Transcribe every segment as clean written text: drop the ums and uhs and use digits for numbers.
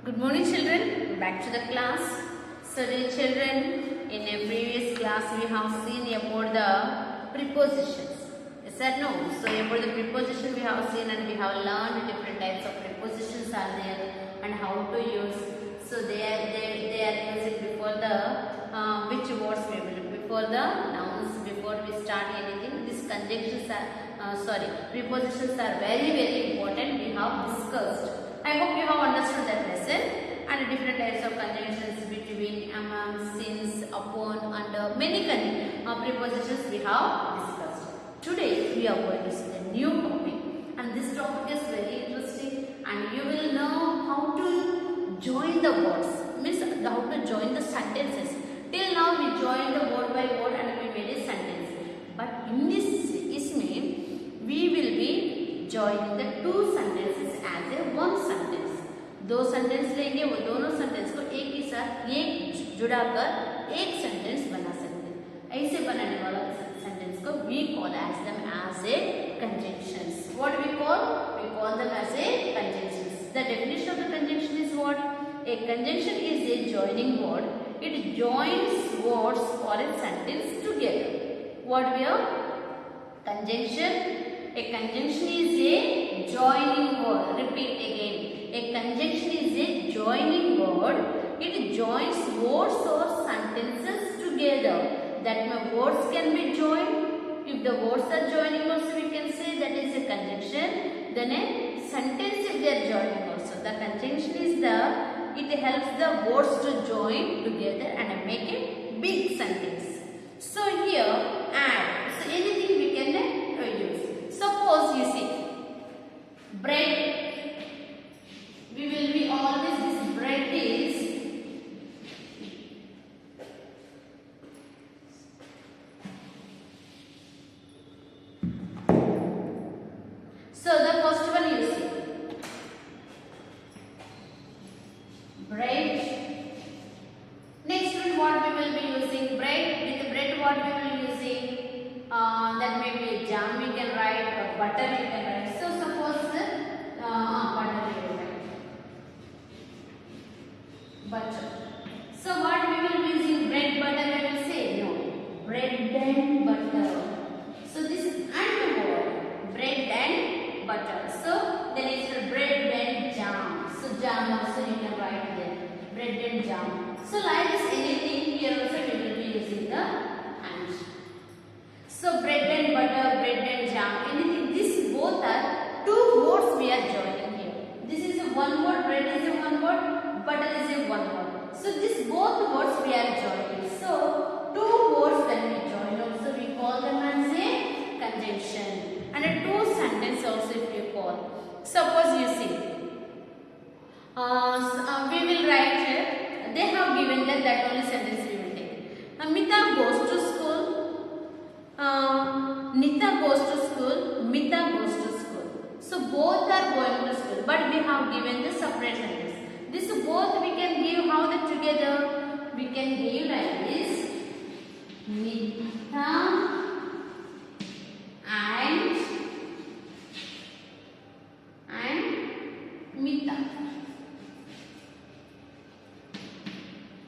Good morning children, back to the class. So dear children, in a previous class we have seen about the prepositions. Yes or no? So about the preposition we have seen and we have learned different types of prepositions are there and how to use. So they are used before the which words we will before the nouns, before we start anything. These conjunctions are prepositions are very important. We have discussed. I hope you have understood that lesson and different types of conjunctions between, among, since, upon and many prepositions we have discussed. Today we are going to see a new topic and this topic is very interesting and you will know how to join the words, means how to join the sentences. Till now we joined the word by word and we made a sentence. But in this isme we will be joining the two sentences as a one sentence. दो sentence लेंगे, वो दोनों sentence को एक ही साथ एक जुड़ाकर एक sentence बना सकते हैं. ऐसे बनाने वाला सेंटेंस को we call as them as a conjunctions. What we call them as a conjunctions. The definition of the conjunction is what? A conjunction is a joining word. It joins words or a sentence together. What we are? Conjunction. A conjunction is a joining word. Repeat again. A conjunction is a joining word. It joins words or sentences together. That means words can be joined. If the words are joining also, we can say that is a conjunction. Then a sentence if they are joining also. The conjunction is it helps the words to join together and make a big sentence. So here add. So anything we can use. Suppose you see bread. We will be always this bread is so the first one you see bread. Next one what we will be using bread. With bread what we will be using that may be jam we can write or butter we can write. So suppose butter we will write. Butter. So what we will be using bread butter we will say no. Bread and butter. So this is and the word bread and butter. So then it's bread and jam. So jam also you can write there. Bread and jam. So like this anything here also we will be using the and. So bread and butter, bread and jam, anything. These both are two words we are joining here. This is a one word, bread is a one word, butter is a one word. So these both words we are joining. So two words when we join also we call them as a conjunction. And a two sentence also if you call. Suppose you see, we will write here, they have given that only sentence we will take. Amita goes to school. Nita goes to school, Mita goes to school. So both are going to school, but we have given the separate sentence. This both we can give how that together we can give like this: Nita and Mita.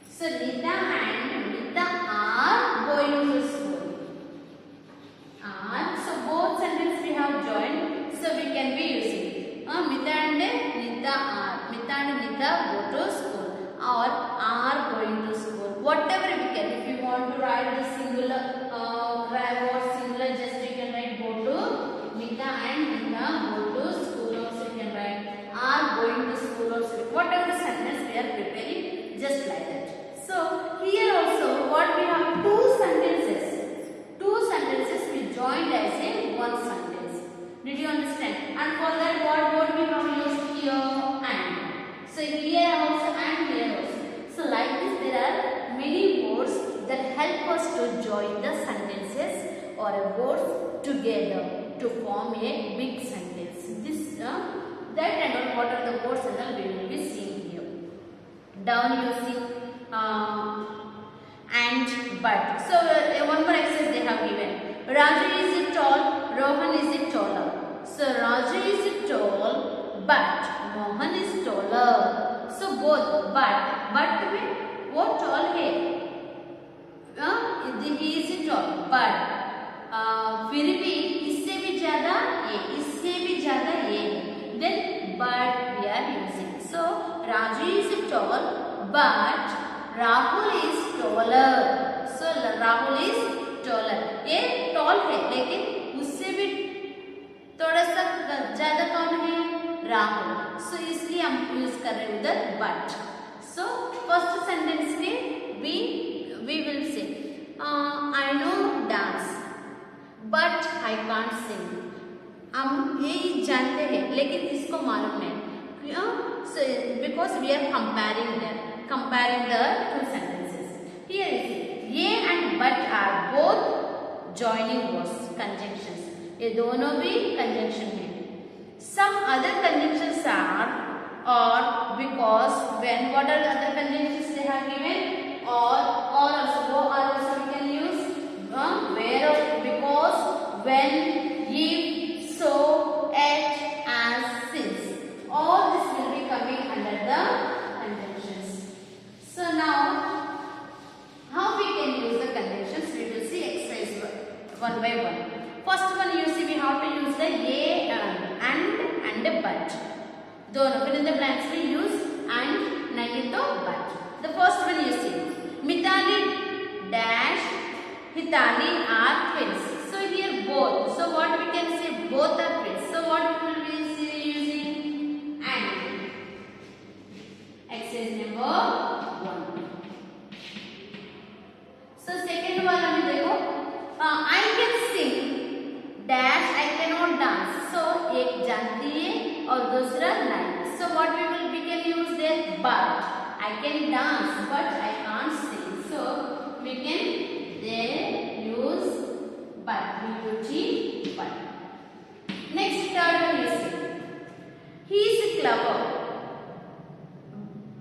So Nita and Mita are going to school. So both sentences we have joined, so we can be using Mita and Nita are. Mita and Nita go to school or are going to school. Whatever we can. If you want to write the singular or singular, just you can write go to. Mita and Nita go to school also you can write. Are going to school also. Whatever the sentence we are preparing, just like that. So here also what we have two sentences. Two sentences we joined as a one sentence. Did you understand? And for that what word we have used here and. So here also and here also. So like this there are many words that help us to join the sentences or a words together to form a big sentence. This that and what are the words and we will be seeing here. Down you see and but. So one more exercise they have given. Raju is tall, Rohan is taller. So Raju is tall, but Mohan is taller. So both but में वो toll है, he is tall, but फिर भी इससे भी ज्यादा ये, इससे भी ज्यादा ये, then but we are using. So Raju is tall but Rahul is taller. So Rahul is taller. ये टॉल है लेकिन उससे भी थोड़ा सा ज्यादा कौन है? राहुल. सो इसलिए हम यूज कर रहे हैं उधर बट. सो फर्स्ट सेंटेंस में we will say I know dance but I can't sing. हम ये जानते हैं लेकिन इसको मालूम नहीं. क्यों? So because we are comparing the two sentences. Here is it. ये and but are both joining words, conjunctions. ये दोनों भी conjunction हैं. Some other conjunctions are or, because, when. What are the other conjunctions they have given? Or also. Go or also we can use where, because, when, if, so, at, as, since. All this will be coming under the conjunctions. So now how we can use the conjunctions? We will see exercise one by one. First one you see we have to use the ye and but. दोनों fill in the blanks we use and नहीं तो but. The first one you see Mitali dash Hitali are twins. So here both. So what we can say, both are twins. So what we will be using and. Exercise number 1. So second one हमें देखो I can sing dash I cannot dance. So एक जानती है और दूसरा नहीं. So what we can use there, but. I can dance but I can't sing. So we can there use but. But. Next third one you see. He is clever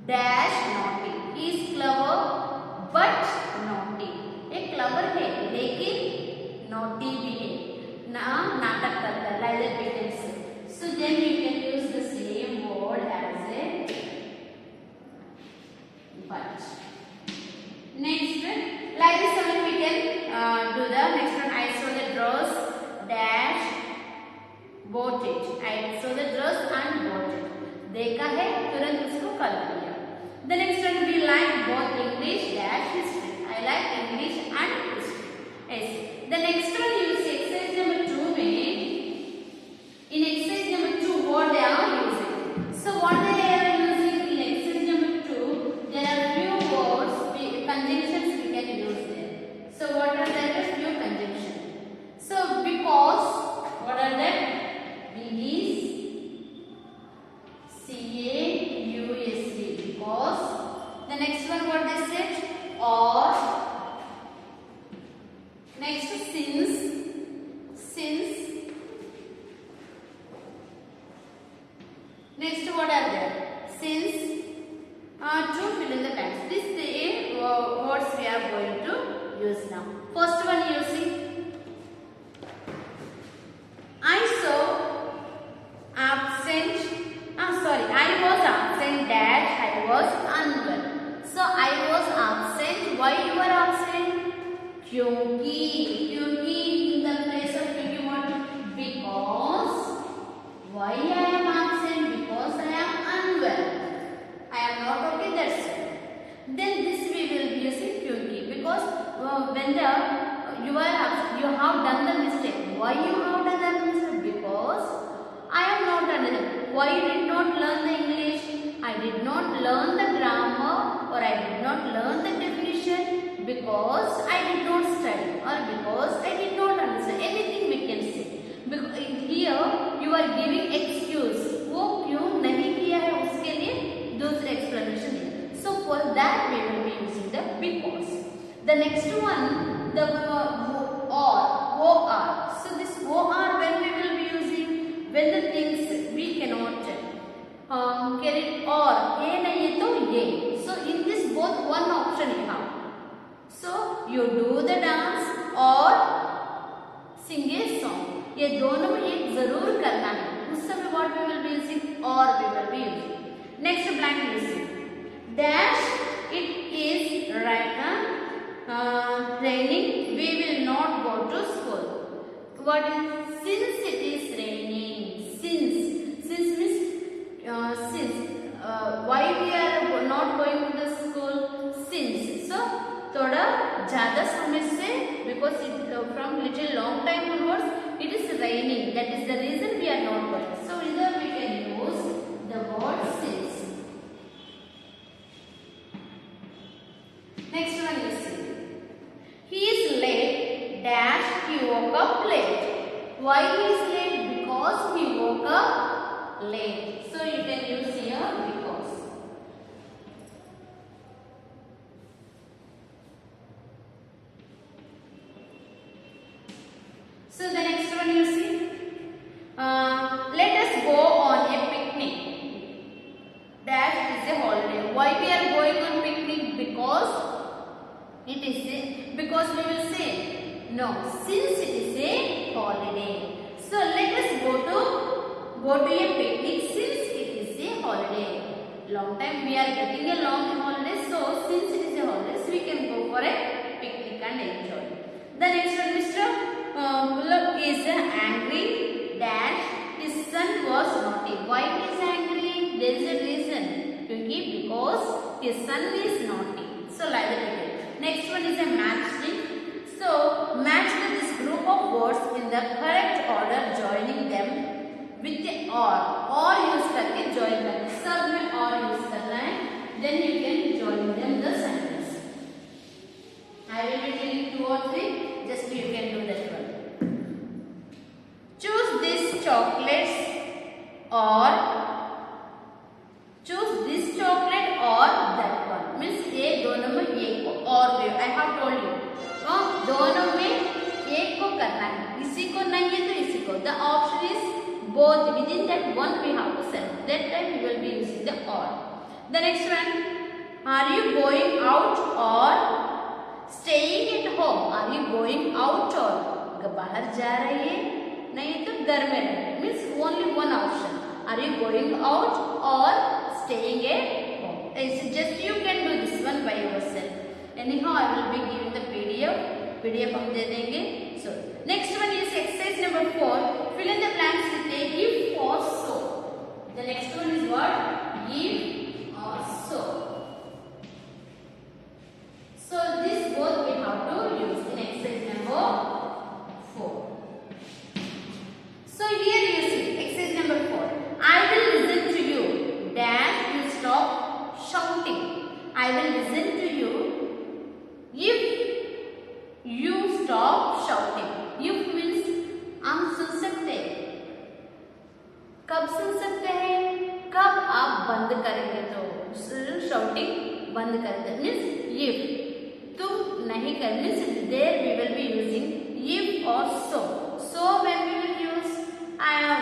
dash naughty. He is clever but naughty. ये clever है लेकिन naughty भी है. नाटक करता है, like that we can say. So then we can use the same word as a but. Next, like this only we can do the next one. I saw the dress dash bought it. I saw the dress and bought it. देखा है तुरंत उसको कर दिया. The next one we like both English dash history. I like English and history. Yes. The next one you see exercise number 2 में in exercise number 2 what they are using. So what they are using in exercise number 2, there are few words, conjunctions we can use there. So what are the few conjunctions? So because, what are they? Is CAUSE, because. The next one what they said? Or. Next since. Next what are there? Since. To fill in the blanks. This the words we are going to use now. First one you see. I saw absent. I was absent dash I was unwell. So I was absent. Why you were absent? क्योंकि in the place of क्योंकि what? Because. Why I am absent? Because I am unwell. I am not okay, that's it. Then this we will be using क्योंकि, because when you have done the mistake. Why you have done that mistake? Because I am not done it. Why you did not learn the English? I did not learn the grammar or I did not learn the definition because I did not study or because I did not understand. Anything we can say. Because here you are giving excuse. वो क्यों नहीं किया है उसके लिए दूसरे explanation है. So for that we will be using the because. The next one, the or. So this or when we will be using, when the things we cannot carry or ये नहीं है तो ये. So in this both one option you have. So you do the dance or sing a song. ये दोनों में एक जरूर करना है. उस समय what we will be using or we will be using. Next blank using. dash it is raining, we will not go to school. What is since it is raining? Since means why we are not going to the school? Since. So थोड़ा ज़्यादा समय से, because it from little long time onwards it is raining. That is the reason we are not going. So either we can use the word since. Next one you see. He is late. Dash he woke up late. Why he is late? Because he woke up late. So you can use here because. So the next one you see. Let us go on a picnic. Dash is a holiday. Why we are going on picnic? Because it is a, because we will say no, since it is a holiday. So let us go to a picnic since it is a holiday. Long time we are getting a long holiday, so since it is a holiday, so we can go for a picnic and enjoy. The next one, Mr. Bullock is angry. Dash his son was naughty. Why he is angry? There is a reason. Because his son is naughty. So like that. Next one is a matching. So match this group of words in the correct order, joining them with the or use करके join करना. सब में or use करना है. Then you can join them the sentence. I will be telling 2 or 3. Just you can do that one. Choose these chocolates or choose this chocolate or that one. Means ये दोनों में एक को और I have told you. दोनों में एक को करना है. इसी को नहीं है तो इसी को. The option is both. Within that one we have to select. That time we will be using the or. The next one. Are you going out or staying at home? Are you going out or बाहर जा रही है? नहीं तो घर में रह. Means only one option. Are you going out or staying at home? It's just you can do this one by yourself. Anyhow, I will be giving the PDF हम दे देंगे. So next one is exercise number 4. Fill in the blanks with a if or so. The next one is what? If or so. So this both we have to use in exercise number 4. So here you see exercise number 4. I will listen to you. Dash you stop shouting. I will listen to you if you stop shouting. If means हम सुन सकते हैं. कब सुन सकते हैं? कब आप बंद करेंगे तो shouting बंद करेंगे. Means if तुम नहीं कर, means there we will be using if or so. So when we will use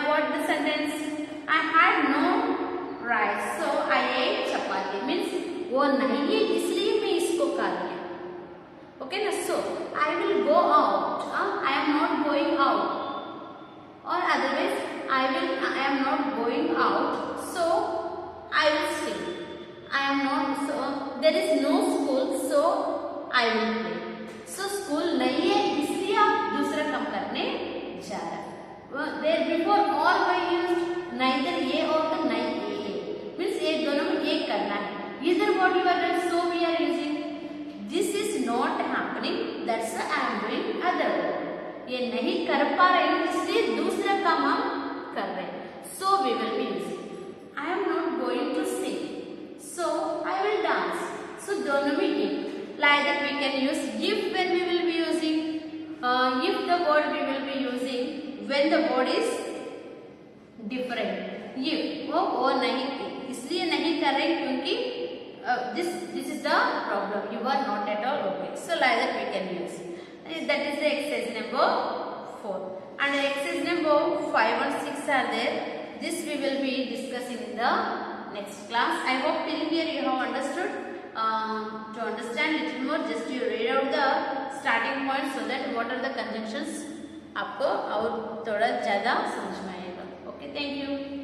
what the sentence? I had no rice, so I ate chapati. Means वो नहीं है इसलिए मैं इसको कर रही हूँ. Okay ना? So I will go out. I am not going out. Or otherwise I am not going out. So I will stay. I am not. So there is no school. So I will play. So school नहीं है इसलिए आप दूसरा काम करने जा रहे हैं. There before or by used neither ये और तो नहीं ये. Means ये दोनों में एक करना है. Either what you are doing, so we are using. This is not happening. That's why I am doing other. ये नहीं कर पा रहे हैं इसलिए दूसरा काम हम कर रहे हैं. So we will be using. I am not going to sing. So I will dance. So दोनों में एक. Like that we can use if when we will be using. If the word we will be using when the word is different. If वो नहीं इसलिए नहीं कर रहे क्योंकि this is the problem. You are not at all okay. So like that we can use. That is the exercise number 4. And exercise number 5 and 6 are there. This we will be discussing in the next class. I hope till here you have understood. To understand little more, just you read out the starting points so that what are the conjunctions आपको और थोड़ा ज़्यादा समझ में आएगा. Okay, thank you.